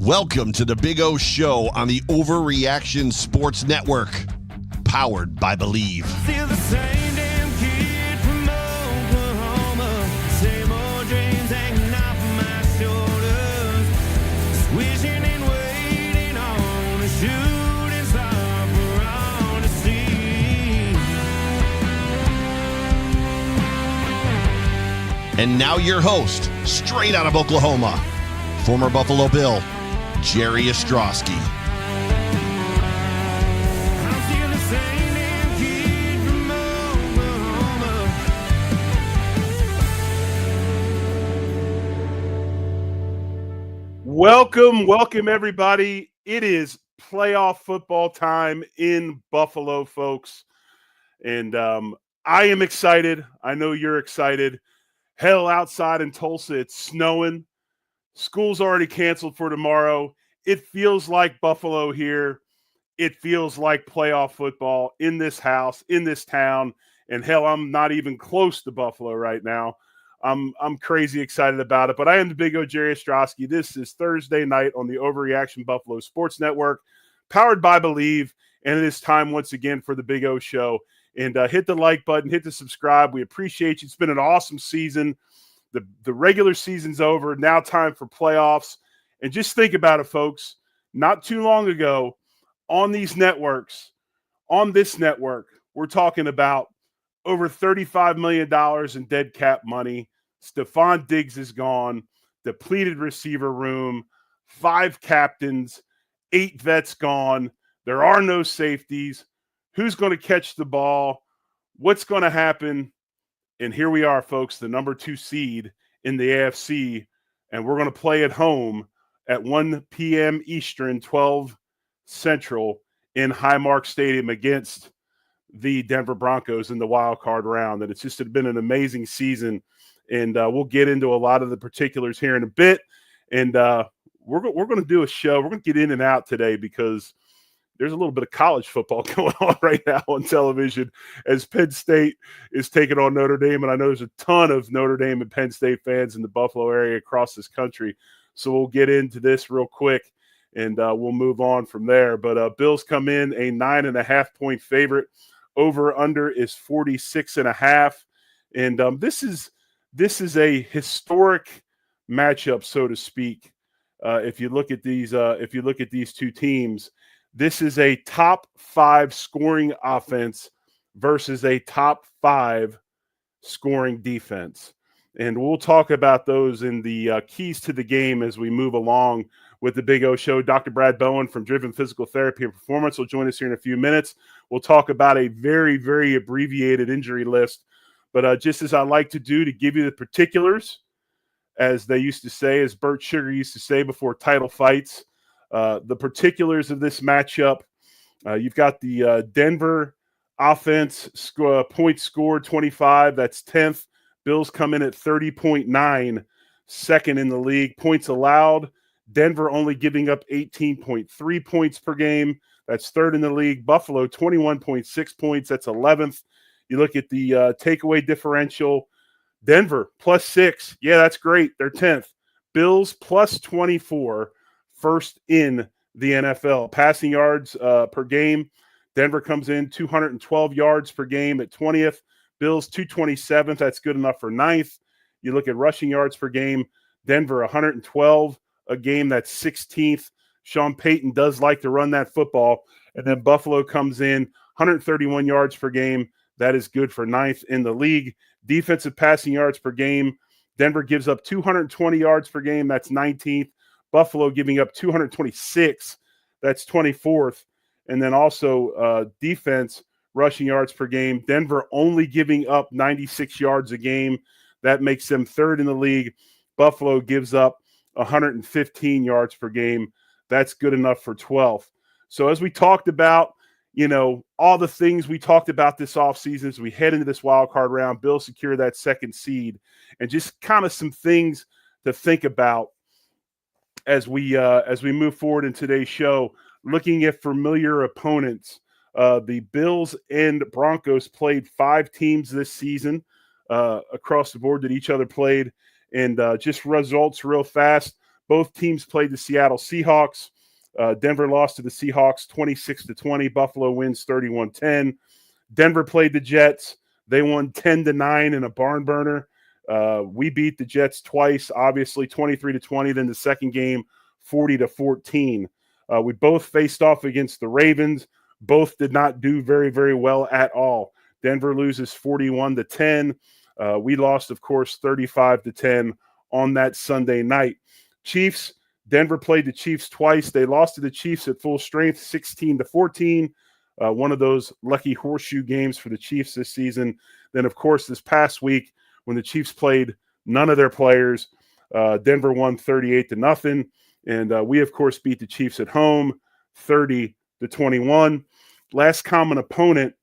Welcome to the Big O Show on the Overreaction Sports Network, powered by Believe. Still the same damn kid from Oklahoma, same old dreams hanging off of my shoulders, just wishing and waiting on a shooting star for all to see. And now your host, straight out of Oklahoma, former Buffalo Bill, Jerry Ostroski. I'm still the same damn kid from Oklahoma. Welcome everybody. It is playoff football time in Buffalo, folks. And I am excited. I know you're excited. Hell, outside in Tulsa, it's snowing. School's already canceled for tomorrow. It feels like Buffalo here. It feels like playoff football in this house, in this town. And hell, I'm not even close to Buffalo right now. I'm crazy excited about it. But I am the Big O Jerry Ostroski. This is Thursday night on the Overreaction Buffalo Sports Network, powered by Believe. And it is time once again for the Big O Show. And hit the like button, hit the subscribe. We appreciate you. It's been an awesome season. The regular season's over. Now time for playoffs. And just think about it, folks. Not too long ago on these networks, on this network, we're talking about over $35 million in dead cap money. Stephon Diggs is gone. Depleted receiver room. 5 captains. 8 vets gone. There are no safeties. Who's going to catch the ball? What's going to happen? And here we are, folks, the number 2 seed in the AFC, and we're going to play at home at 1 p.m. Eastern, 12 Central in Highmark Stadium against the Denver Broncos in the wild card round. And it's just been an amazing season, and we'll get into a lot of the particulars here in a bit. And we're going to do a show. We're going to get in and out today because there's a little bit of college football going on right now on television as Penn State is taking on Notre Dame. And I know there's a ton of Notre Dame and Penn State fans in the Buffalo area across this country. So we'll get into this real quick and we'll move on from there. But Bills come in a 9.5-point favorite. Over under is 46.5. And this is a historic matchup, so to speak. If you look at these two teams, this is a top 5 scoring offense versus a top 5 scoring defense. And we'll talk about those in the keys to the game as we move along with the Big O Show. Dr. Brad Bowen from Driven Physical Therapy and Performance will join us here in a few minutes. We'll talk about a very, very abbreviated injury list. But just as I like to do to give you the particulars, as they used to say, as Bert Sugar used to say before title fights, the particulars of this matchup, you've got the Denver offense points scored 25. That's 10th. Bills come in at 30.9, second in the league. Points allowed, Denver only giving up 18.3 points per game. That's third in the league. Buffalo, 21.6 points. That's 11th. You look at the takeaway differential, Denver +6. Yeah, that's great. They're 10th. Bills +24. First in the NFL. Passing yards per game, Denver comes in 212 yards per game at 20th. Bills 227th. That's good enough for 9th. You look at rushing yards per game, Denver 112 a game. That's 16th. Sean Payton does like to run that football. And then Buffalo comes in 131 yards per game. That is good for 9th in the league. Defensive passing yards per game, Denver gives up 220 yards per game. That's 19th. Buffalo giving up 226. That's 24th. And then also defense rushing yards per game. Denver only giving up 96 yards a game. That makes them third in the league. Buffalo gives up 115 yards per game. That's good enough for 12th. So as we talked about, all the things we talked about this offseason as we head into this wild card round, Bill secure that second seed, and just kind of some things to think about as we move forward in today's show, looking at familiar opponents. The Bills and Broncos played 5 teams this season across the board that each other played. And just results real fast. Both teams played the Seattle Seahawks. Denver lost to the Seahawks 26-20. Buffalo wins 31-10. Denver played the Jets. They won 10-9 in a barn burner. We beat the Jets twice, obviously 23-20. Then the second game, 40-14. We both faced off against the Ravens. Both did not do very, very well at all. Denver loses 41-10. We lost, of course, 35-10 on that Sunday night. Chiefs, Denver played the Chiefs twice. They lost to the Chiefs at full strength, 16-14. One of those lucky horseshoe games for the Chiefs this season. Then, of course, this past week when the Chiefs played none of their players, Denver won 38-0. And we, of course, beat the Chiefs at home 30-21. Last common opponent,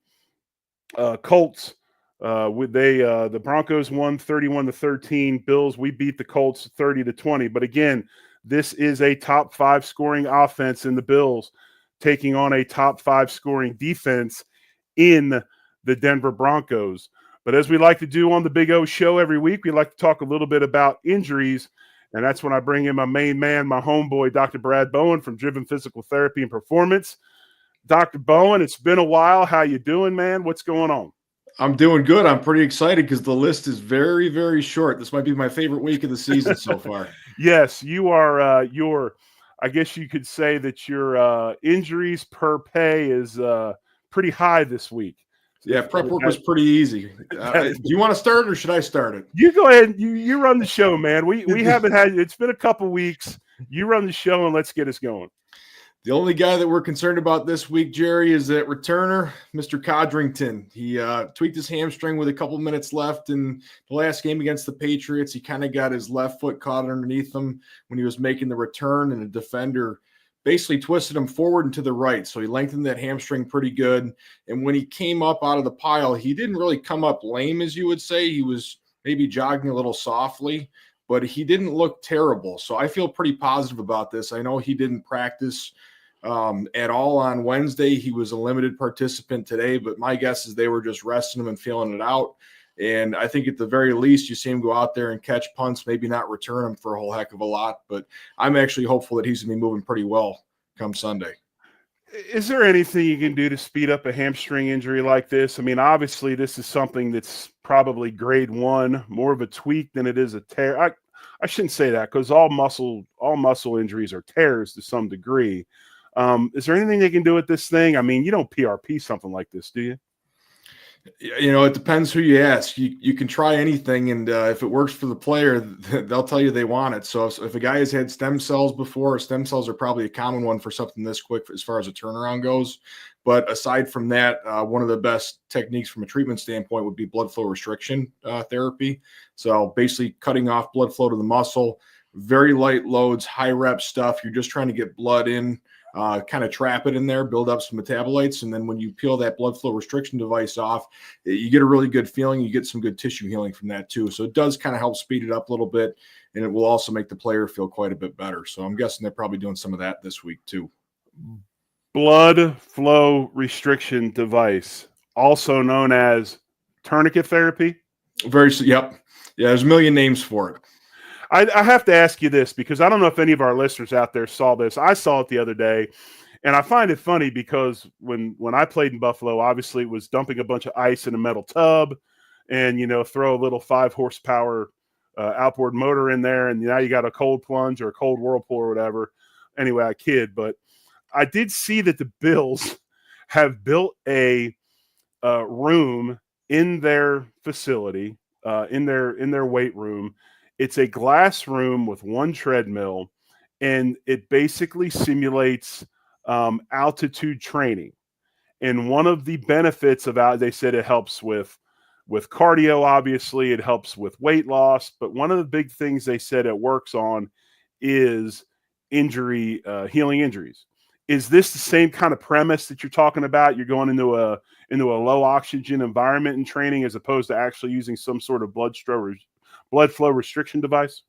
Colts. The Broncos won 31-13. Bills, we beat the Colts 30-20. But again, this is a top 5 scoring offense in the Bills taking on a top 5 scoring defense in the Denver Broncos. But as we like to do on the Big O Show every week, we like to talk a little bit about injuries. And that's when I bring in my main man, my homeboy, Dr. Brad Bowen from Driven Physical Therapy and Performance. Dr. Bowen, it's been a while. How you doing, man? What's going on? I'm doing good. I'm pretty excited because the list is very, very short. This might be my favorite week of the season so far. Yes, you are. I guess you could say that your injuries per pay is pretty high this week. Yeah, prep work was pretty easy. Do you want to start or should I start it? You go ahead. You run the show, man. We haven't had. It's been a couple weeks. You run the show and let's get us going. The only guy that we're concerned about this week, Jerry, is that returner, Mr. Codrington. He tweaked his hamstring with a couple minutes left in the last game against the Patriots. He kind of got his left foot caught underneath him when he was making the return, and a defender basically twisted him forward and to the right. So he lengthened that hamstring pretty good. And when he came up out of the pile, he didn't really come up lame, as you would say. He was maybe jogging a little softly, but he didn't look terrible. So I feel pretty positive about this. I know he didn't practice at all on Wednesday. He was a limited participant today, but my guess is they were just resting him and feeling it out. And I think at the very least, you see him go out there and catch punts, maybe not return them for a whole heck of a lot. But I'm actually hopeful that he's going to be moving pretty well come Sunday. Is there anything you can do to speed up a hamstring injury like this? I mean, obviously, this is something that's probably grade 1, more of a tweak than it is a tear. I shouldn't say that because all muscle injuries are tears to some degree. Is there anything they can do with this thing? I mean, you don't PRP something like this, do you? You know, it depends who you ask. You can try anything, and if it works for the player, they'll tell you they want it. So if a guy has had stem cells before, stem cells are probably a common one for something this quick as far as a turnaround goes. But aside from that, one of the best techniques from a treatment standpoint would be blood flow restriction therapy. So basically cutting off blood flow to the muscle, very light loads, high rep stuff. You're just trying to get blood in, kind of trap it in there, build up some metabolites. And then when you peel that blood flow restriction device off, you get a really good feeling. You get some good tissue healing from that too. So it does kind of help speed it up a little bit. And it will also make the player feel quite a bit better. So I'm guessing they're probably doing some of that this week too. Blood flow restriction device, also known as tourniquet therapy. Yep. Yeah, there's a million names for it. I have to ask you this because I don't know if any of our listeners out there saw this. I saw it the other day, and I find it funny because when I played in Buffalo, obviously it was dumping a bunch of ice in a metal tub and, throw a little 5 horsepower outboard motor in there, and now you got a cold plunge or a cold whirlpool or whatever. Anyway, I kid, but I did see that the Bills have built a room in their facility, in their weight room. It's a glass room with one treadmill, and it basically simulates altitude training. And one of the benefits of they said it helps with cardio, obviously. It helps with weight loss. But one of the big things they said it works on is healing injuries. Is this the same kind of premise that you're talking about? You're going into a low oxygen environment in training as opposed to actually using some sort of blood flow restriction device?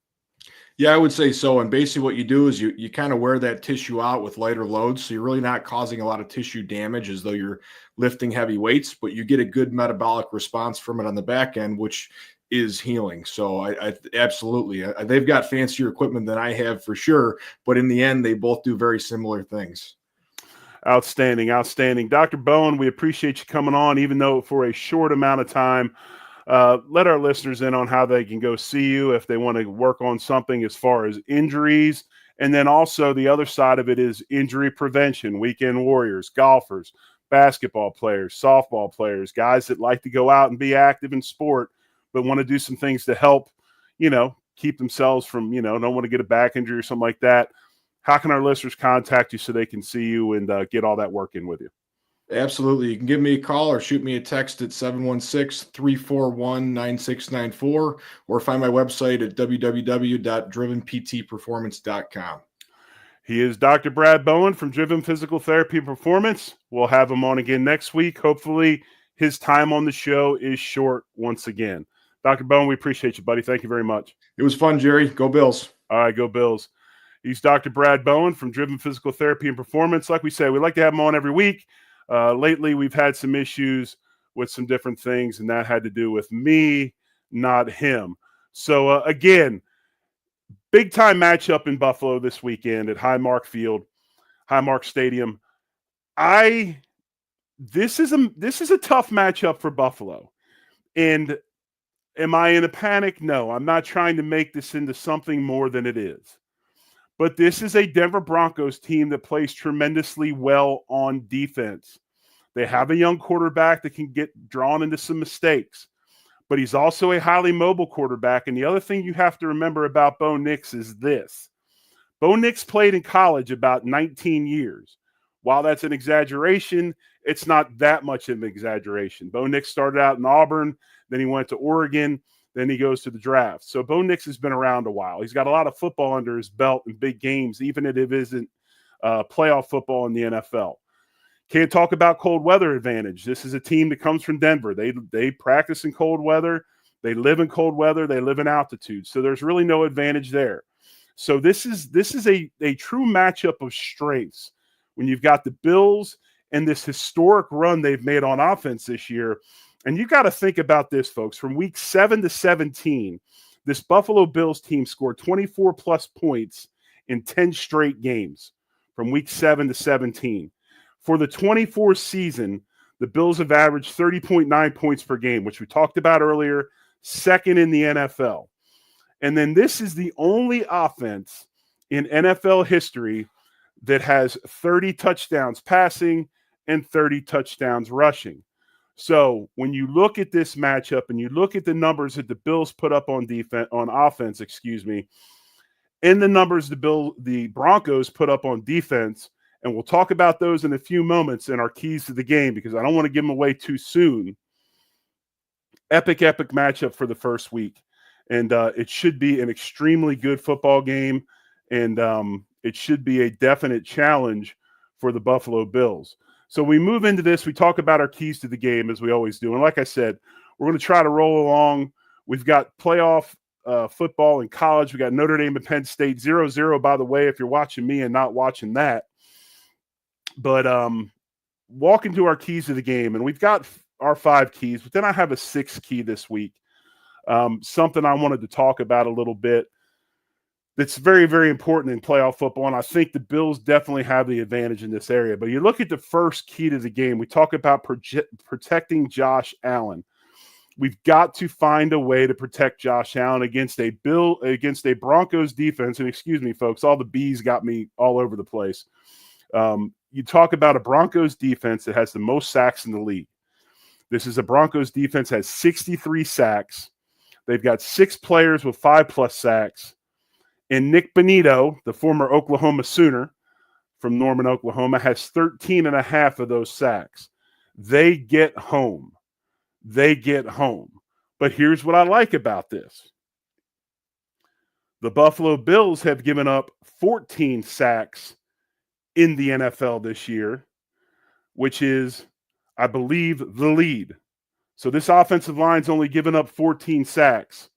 Yeah, I would say so. And basically what you do is you kind of wear that tissue out with lighter loads. So you're really not causing a lot of tissue damage as though you're lifting heavy weights, but you get a good metabolic response from it on the back end, which is healing. So I absolutely, they've got fancier equipment than I have for sure. But in the end, they both do very similar things. Outstanding, outstanding. Dr. Bowen, we appreciate you coming on, even though for a short amount of time. Let our listeners in on how they can go see you if they want to work on something as far as injuries. And then also the other side of it is injury prevention, weekend warriors, golfers, basketball players, softball players, guys that like to go out and be active in sport, but want to do some things to help, keep themselves from, don't want to get a back injury or something like that. How can our listeners contact you so they can see you and get all that work in with you? Absolutely. You can give me a call or shoot me a text at 716-341-9694 or find my website at www.drivenptperformance.com. He is Dr. Brad Bowen from Driven Physical Therapy and Performance. We'll have him on again next week. Hopefully his time on the show is short once again. Dr. Bowen, we appreciate you, buddy. Thank you very much. It was fun, Jerry. Go Bills. All right, go Bills. He's Dr. Brad Bowen from Driven Physical Therapy and Performance. Like we said, we like to have him on every week. Lately, we've had some issues with some different things, and that had to do with me, not him. So, again, big-time matchup in Buffalo this weekend at Highmark Stadium. This is a tough matchup for Buffalo. And am I in a panic? No, I'm not trying to make this into something more than it is. But this is a Denver Broncos team that plays tremendously well on defense. They have a young quarterback that can get drawn into some mistakes, but he's also a highly mobile quarterback. And the other thing you have to remember about Bo Nix is this. Bo Nix played in college about 19 years. While that's an exaggeration, it's not that much of an exaggeration. Bo Nix started out in Auburn, then he went to Oregon, then he goes to the draft. So Bo Nix has been around a while. He's got a lot of football under his belt in big games, even if it isn't playoff football in the NFL. Can't talk about cold weather advantage. This is a team that comes from Denver. They practice in cold weather. They live in cold weather. They live in altitude. So there's really no advantage there. So this is a true matchup of strengths when you've got the Bills and this historic run they've made on offense this year. And you got to think about this, folks. From week 7 to 17, this Buffalo Bills team scored 24-plus points in 10 straight games from week 7 to 17. For the 24 season, the Bills have averaged 30.9 points per game, which we talked about earlier, second in the NFL. And then this is the only offense in NFL history that has 30 touchdowns passing and 30 touchdowns rushing. So when you look at this matchup and you look at the numbers that the Bills put up on offense, and the numbers the Broncos put up on defense, and we'll talk about those in a few moments in our keys to the game because I don't want to give them away too soon. Epic matchup for the first week. And it should be an extremely good football game, and it should be a definite challenge for the Buffalo Bills. So we move into this. We talk about our keys to the game as we always do. And like I said, we're going to try to roll along. We've got playoff football in college. We got Notre Dame and Penn State 0-0, by the way, if you're watching me and not watching that. But walk into our keys to the game. And we've got our 5 keys, but then I have a 6th key this week. Something I wanted to talk about a little bit that's very, very important in playoff football, and I think the Bills definitely have the advantage in this area. But you look at the first key to the game, we talk about protecting Josh Allen. We've got to find a way to protect Josh Allen against a Broncos defense, and excuse me, folks, all the B's got me all over the place. You talk about a Broncos defense that has the most sacks in the league. This is a Broncos defense that has 63 sacks. They've got 6 players with 5+ sacks. And Nick Bonito, the former Oklahoma Sooner from Norman, Oklahoma, has 13.5 of those sacks. They get home. But here's what I like about this. The Buffalo Bills have given up 14 sacks in the NFL this year, which is, I believe, the lead. So this offensive line's only given up 14 sacks.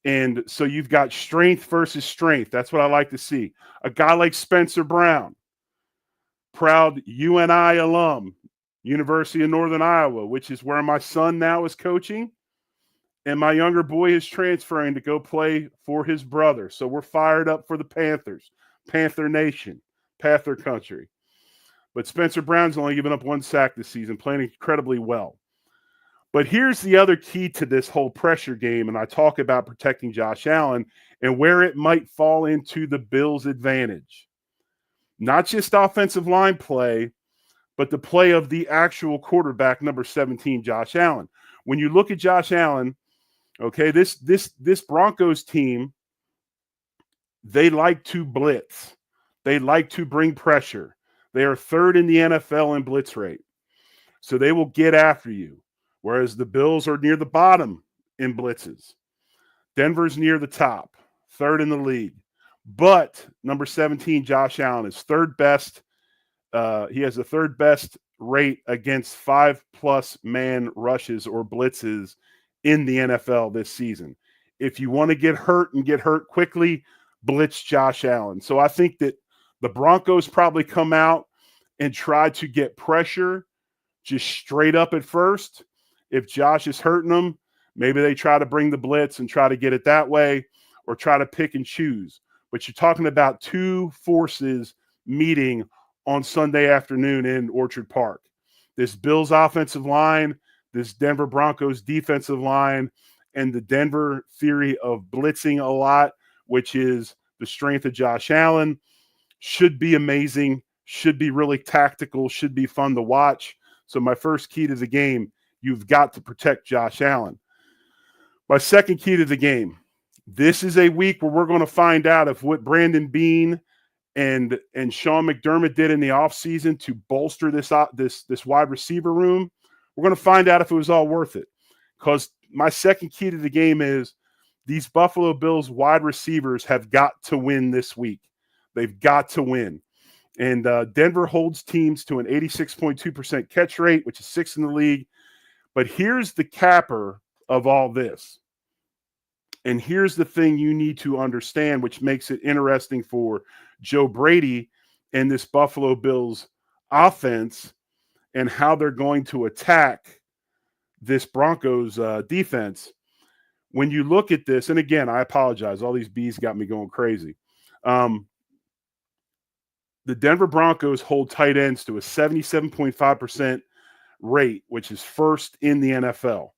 And so you've got strength versus strength. That's what I like to see. A guy like Spencer Brown, proud UNI alum, University of Northern Iowa, which is where my son now is coaching. and my younger boy is transferring to go play for his brother. So we're fired up for the Panthers, Panther Nation, Panther Country. But Spencer Brown's only given up 1 sack this season, playing incredibly well. But here's the other key to this whole pressure game, and I talk about protecting Josh Allen and where it might fall into the Bills' advantage. Not just offensive line play, but the play of the actual quarterback, number 17, Josh Allen. When you look at Josh Allen, okay, this Broncos team, they like to blitz. They like to bring pressure. They are 3rd in the NFL in blitz rate. So they will get after you. Whereas the Bills are near the bottom in blitzes. Denver's near the top, 3rd in the league. But number 17, Josh Allen, is 3rd best. He has the 3rd best rate against 5+ man rushes or blitzes in the NFL this season. If you want to get hurt and get hurt quickly, blitz Josh Allen. So I think that the Broncos probably come out and try to get pressure just straight up at first. If Josh is hurting them, maybe they try to bring the blitz and try to get it that way or try to pick and choose. But you're talking about 2 forces meeting on Sunday afternoon in Orchard Park. This Bills offensive line, this Denver Broncos defensive line, and the Denver theory of blitzing a lot, which is the strength of Josh Allen, should be amazing, should be really tactical, should be fun to watch. So my first key to the game, you've got to protect Josh Allen. My second key to the game, this is a week where we're going to find out if what Brandon Beane and Sean McDermott did in the offseason to bolster this wide receiver room, we're going to find out if it was all worth it. Because my second key to the game is these Buffalo Bills wide receivers have got to win this week. They've got to win. And Denver holds teams to an 86.2% catch rate, which is 6th in the league. But here's the capper of all this. And here's the thing you need to understand, which makes it interesting for Joe Brady and this Buffalo Bills offense and how they're going to attack this Broncos defense. When you look at this, and again, I apologize. All these bees got me going crazy. The Denver Broncos hold tight ends to a 77.5% rate, which is 1st in the NFL.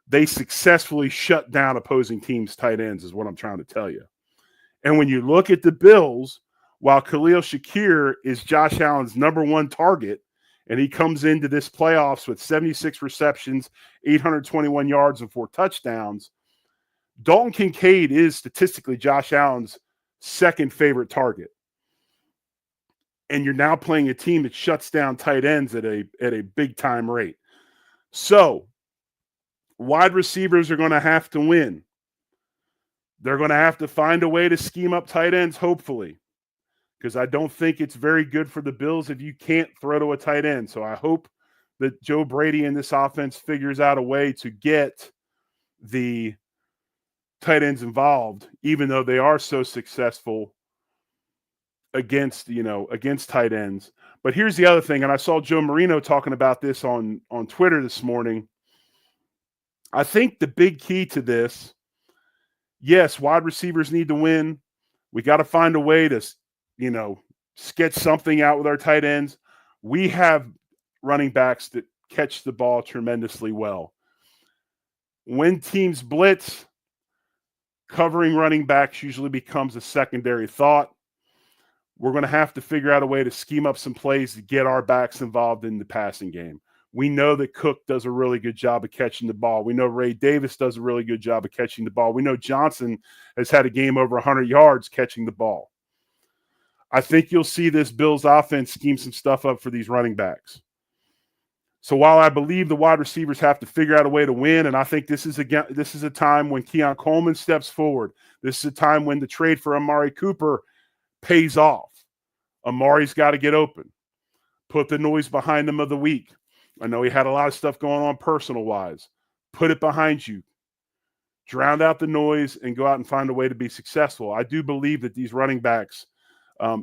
They successfully shut down opposing teams' tight ends is what I'm trying to tell you. And when you look at the Bills, while Khalil Shakir is Josh Allen's number 1 target, and he comes into this playoffs with 76 receptions, 821 yards, and 4 touchdowns, Dalton Kincaid is statistically Josh Allen's 2nd favorite target. And you're now playing a team that shuts down tight ends at a big-time rate. So wide receivers are going to have to win. They're going to have to find a way to scheme up tight ends, hopefully, because I don't think it's very good for the Bills if you can't throw to a tight end. So I hope that Joe Brady in this offense figures out a way to get the tight ends involved, even though they are so successful against tight ends. But here's the other thing, and I saw Joe Marino talking about this on Twitter this morning. I think the big key to this, yes, wide receivers need to win. We got to find a way to, sketch something out with our tight ends. We have running backs that catch the ball tremendously well. When teams blitz, covering running backs usually becomes a secondary thought. We're going to have to figure out a way to scheme up some plays to get our backs involved in the passing game. We know that Cook does a really good job of catching the ball. We know Ray Davis does a really good job of catching the ball. We know Johnson has had a game over 100 yards catching the ball. I think you'll see this Bills offense scheme some stuff up for these running backs. So while I believe the wide receivers have to figure out a way to win, and I think this is a time when Keon Coleman steps forward. This is a time when the trade for Amari Cooper pays off. Amari's got to get open. Put the noise behind him of the week. I know he had a lot of stuff going on personal-wise. Put it behind you. Drown out the noise and go out and find a way to be successful. I do believe that these running backs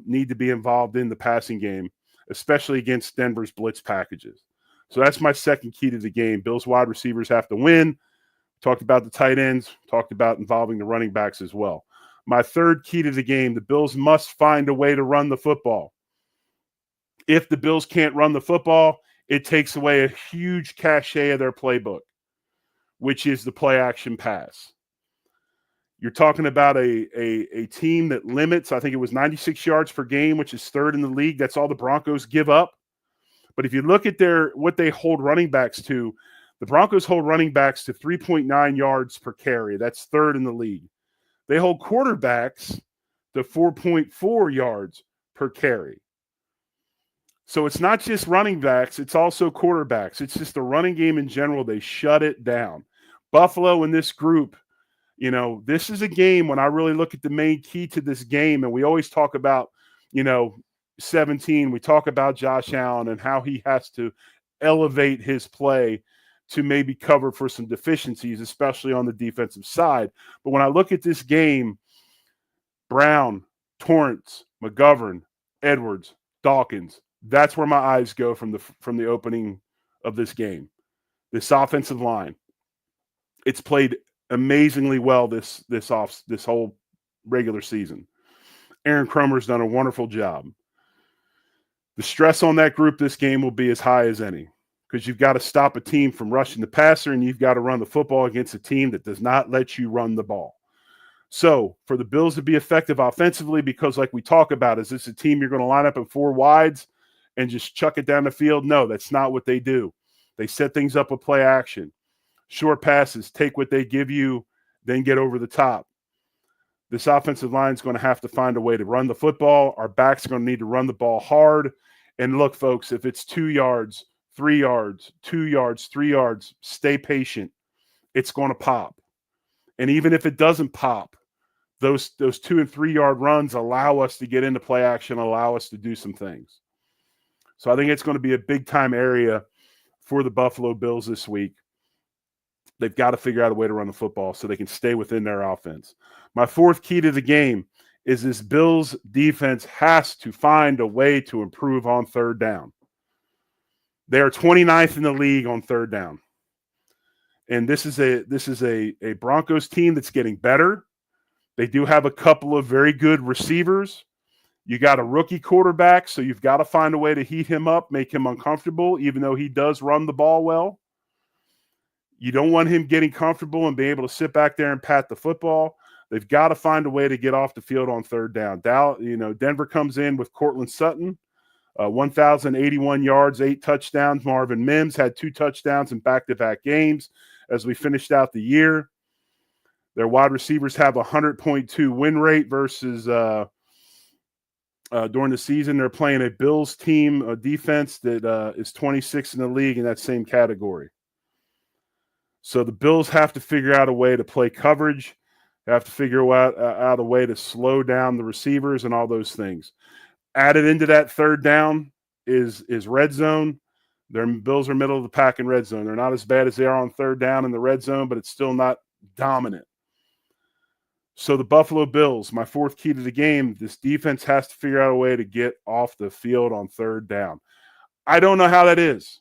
need to be involved in the passing game, especially against Denver's blitz packages. So that's my second key to the game. Bills wide receivers have to win. Talked about the tight ends, talked about involving the running backs as well. My third key to the game, the Bills must find a way to run the football. If the Bills can't run the football, it takes away a huge cachet of their playbook, which is the play action pass. You're talking about a team that limits, I think it was 96 yards per game, which is third in the league. That's all the Broncos give up. But if you look at what they hold running backs to, the Broncos hold running backs to 3.9 yards per carry. That's third in the league. They hold quarterbacks to 4.4 yards per carry. So it's not just running backs, it's also quarterbacks. It's just the running game in general. They shut it down. Buffalo in this group, this is a game when I really look at the main key to this game, and we always talk about, 17, we talk about Josh Allen and how he has to elevate his play to maybe cover for some deficiencies, especially on the defensive side. But when I look at this game, Brown, Torrance, McGovern, Edwards, Dawkins, that's where my eyes go from the opening of this game. This offensive line, it's played amazingly well this whole regular season. Aaron Cromer's done a wonderful job. The stress on that group this game will be as high as any, because you've got to stop a team from rushing the passer, and you've got to run the football against a team that does not let you run the ball. So for the Bills to be effective offensively, because like we talk about, is this a team you're going to line up in four wides and just chuck it down the field? No, that's not what they do. They set things up with play action. Short passes, take what they give you, then get over the top. This offensive line is going to have to find a way to run the football. Our backs are going to need to run the ball hard. And look, folks, if it's 2 yards, 3 yards, 2 yards, 3 yards, stay patient. It's going to pop. And even if it doesn't pop, those 2 and 3 yard runs allow us to get into play action, allow us to do some things. So I think it's going to be a big time area for the Buffalo Bills this week. They've got to figure out a way to run the football so they can stay within their offense. My fourth key to the game is this Bills defense has to find a way to improve on third down. They are 29th in the league on third down. And this is a Broncos team that's getting better. They do have a couple of very good receivers. You got a rookie quarterback, so you've got to find a way to heat him up, make him uncomfortable, even though he does run the ball well. You don't want him getting comfortable and being able to sit back there and pat the football. They've got to find a way to get off the field on third down. Denver comes in with Cortland Sutton, 1,081 yards, 8 touchdowns. Marvin Mims had 2 touchdowns in back-to-back games as we finished out the year. Their wide receivers have a 100.2 win rate versus during the season. They're playing a Bills team, a defense that is 26th in the league in that same category. So the Bills have to figure out a way to play coverage. They have to figure out a way to slow down the receivers and all those things. Added into that third down is red zone. Their Bills are middle of the pack in red zone. They're not as bad as they are on third down in the red zone, but it's still not dominant. So the Buffalo Bills, my fourth key to the game, this defense has to figure out a way to get off the field on third down. I don't know how that is.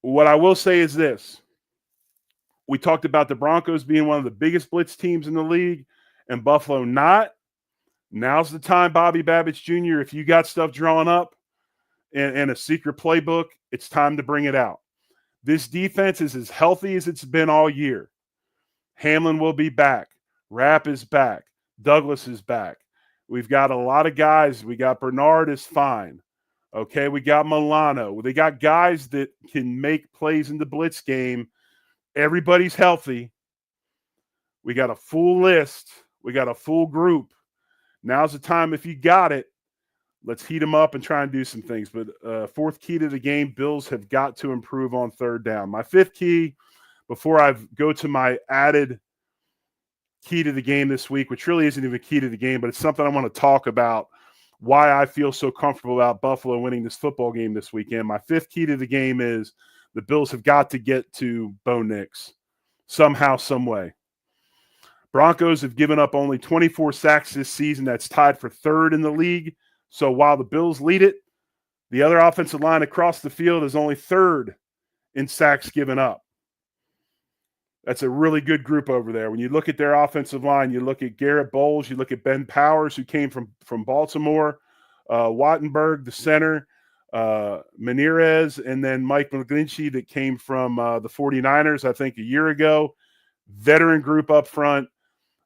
What I will say is this. We talked about the Broncos being one of the biggest blitz teams in the league and Buffalo not. Now's the time, Bobby Babbitt Jr., if you got stuff drawn up and a secret playbook, it's time to bring it out. This defense is as healthy as it's been all year. Hamlin will be back. Rapp is back. Douglas is back. We've got a lot of guys. We got Bernard is fine. Okay, we got Milano. They got guys that can make plays in the blitz game. Everybody's healthy. We got a full list. We got a full group. Now's the time, if you got it, let's heat them up and try and do some things. But fourth key to the game, Bills have got to improve on third down. My fifth key, before I go to my added key to the game this week, which really isn't even key to the game, but it's something I want to talk about, why I feel so comfortable about Buffalo winning this football game this weekend. My fifth key to the game is the Bills have got to get to Bo Nix somehow, some way. Broncos have given up only 24 sacks this season. That's tied for third in the league. So while the Bills lead it, the other offensive line across the field is only third in sacks given up. That's a really good group over there. When you look at their offensive line, you look at Garrett Bowles, you look at Ben Powers, who came from Baltimore, Wattenberg, the center, Menirez, and then Mike McGlinchey that came from the 49ers, I think, a year ago. Veteran group up front.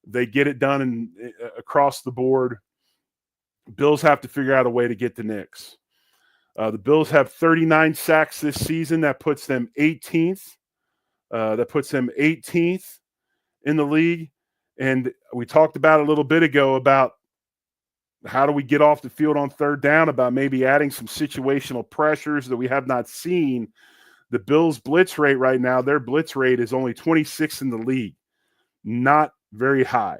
They get it done across the board. Bills have to figure out a way to get the Knicks. The Bills have 39 sacks this season. That puts them 18th. That puts them 18th in the league. And we talked about a little bit ago about how do we get off the field on third down, about maybe adding some situational pressures that we have not seen. The Bills' blitz rate right now, their blitz rate is only 26th in the league. Not very high.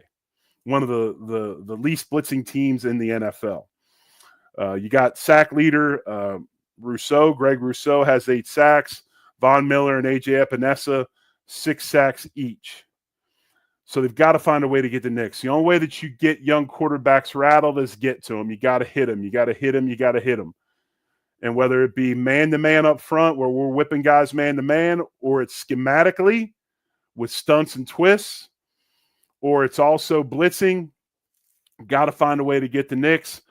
One of the least blitzing teams in the NFL. You got sack leader Rousseau. Greg Rousseau has 8 sacks. Von Miller and A.J. Epinesa, 6 sacks each. So they've got to find a way to get the Knicks. The only way that you get young quarterbacks rattled is get to them. You got to hit them. You got to hit them. You got to hit them. And whether it be man-to-man up front where we're whipping guys man-to-man, or it's schematically with stunts and twists, or it's also blitzing, got to find a way to get the Knicks.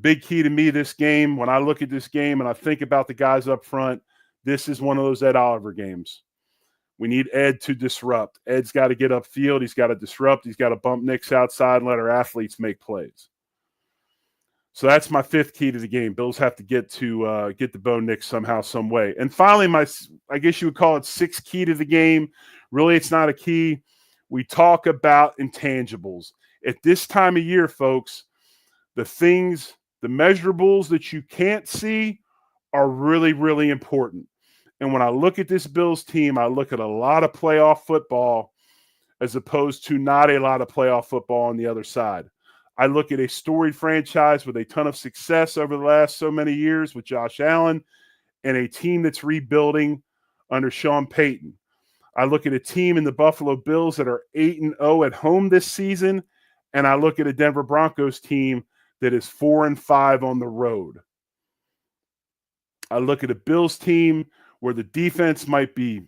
Big key to me this game, when I look at this game and I think about the guys up front, this is one of those Ed Oliver games. We need Ed to disrupt. Ed's got to get upfield. He's got to disrupt. He's got to bump Knicks outside and let our athletes make plays. So that's my 5th key to the game. Bills have to get the Bo Nix somehow, some way. And finally, I guess you would call it 6th key to the game. Really, it's not a key. We talk about intangibles. At this time of year, folks, the measurables that you can't see are really, really important. And when I look at this Bills team, I look at a lot of playoff football as opposed to not a lot of playoff football on the other side. I look at a storied franchise with a ton of success over the last so many years with Josh Allen and a team that's rebuilding under Sean Payton. I look at a team in the Buffalo Bills that are 8-0 at home this season, and I look at a Denver Broncos team that is 4-5 on the road. I look at a Bills team where the defense might be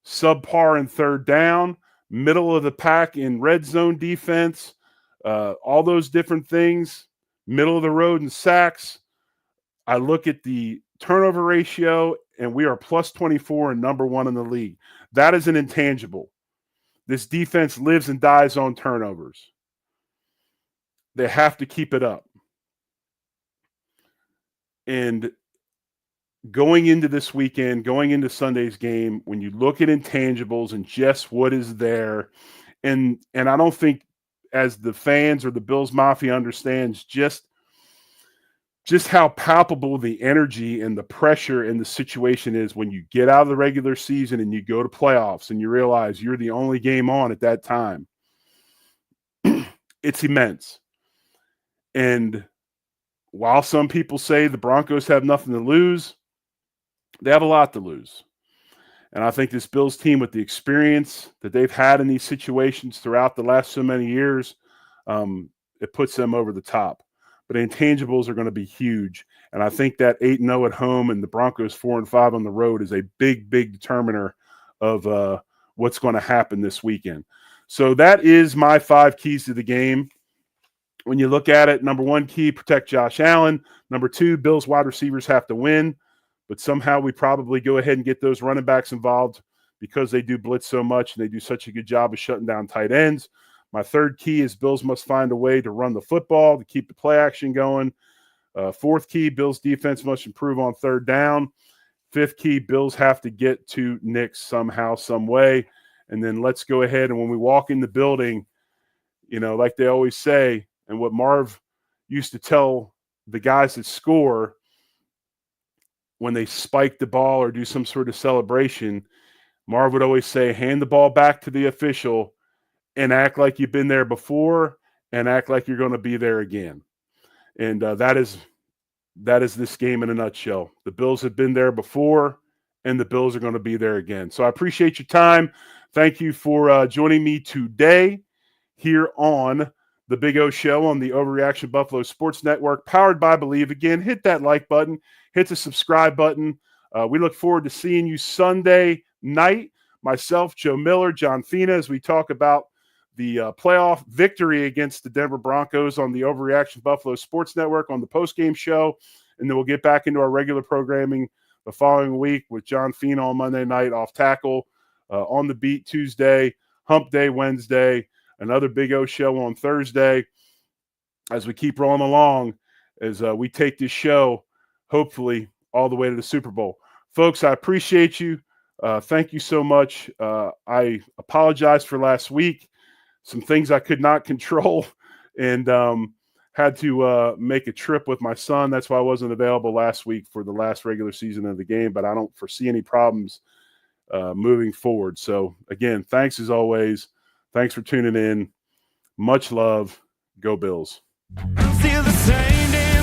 subpar in third down, middle of the pack in red zone defense, all those different things, middle of the road in sacks. I look at the turnover ratio, and we are plus 24 and number 1 in the league. That is an intangible. This defense lives and dies on turnovers. They have to keep it up. And going into this weekend, going into Sunday's game, when you look at intangibles and just what is there, and I don't think as the fans or the Bills Mafia understands just how palpable the energy and the pressure and the situation is when you get out of the regular season and you go to playoffs and you realize you're the only game on at that time. It's immense. And while some people say the Broncos have nothing to lose, they have a lot to lose. And I think this Bills team, with the experience that they've had in these situations throughout the last so many years, it puts them over the top. But intangibles are going to be huge. And I think that 8-0 at home and the Broncos 4-5 on the road is a big, big determiner of what's going to happen this weekend. So that is my 5 keys to the game. When you look at it, number 1 key, protect Josh Allen. Number 2, Bills wide receivers have to win. But somehow we probably go ahead and get those running backs involved because they do blitz so much and they do such a good job of shutting down tight ends. My 3rd key is Bills must find a way to run the football to keep the play action going. 4th key, Bills defense must improve on third down. 5th key, Bills have to get to Knicks somehow, some way. And then let's go ahead and when we walk in the building, like they always say, and what Marv used to tell the guys that score when they spike the ball or do some sort of celebration, Marv would always say, hand the ball back to the official and act like you've been there before and act like you're going to be there again. And that is this game in a nutshell. The Bills have been there before, and the Bills are going to be there again. So I appreciate your time. Thank you for joining me today here on the Big O Show on the Overreaction Buffalo Sports Network, powered by Believe. Again, hit that like button, hit the subscribe button. We look forward to seeing you Sunday night. myself, Joe Miller, John Fina, as we talk about the playoff victory against the Denver Broncos on the Overreaction Buffalo Sports Network on the Postgame show. And then we'll get back into our regular programming the following week with John Fina on Monday night, off tackle, on the beat Tuesday, hump day Wednesday, another Big O show on Thursday, as we keep rolling along as we take this show, hopefully, all the way to the Super Bowl. Folks, I appreciate you. Thank you so much. I apologize for last week. Some things I could not control, and had to make a trip with my son. That's why I wasn't available last week for the last regular season of the game, but I don't foresee any problems moving forward. So, again, thanks as always. Thanks for tuning in. Much love. Go Bills. I'm still the same damn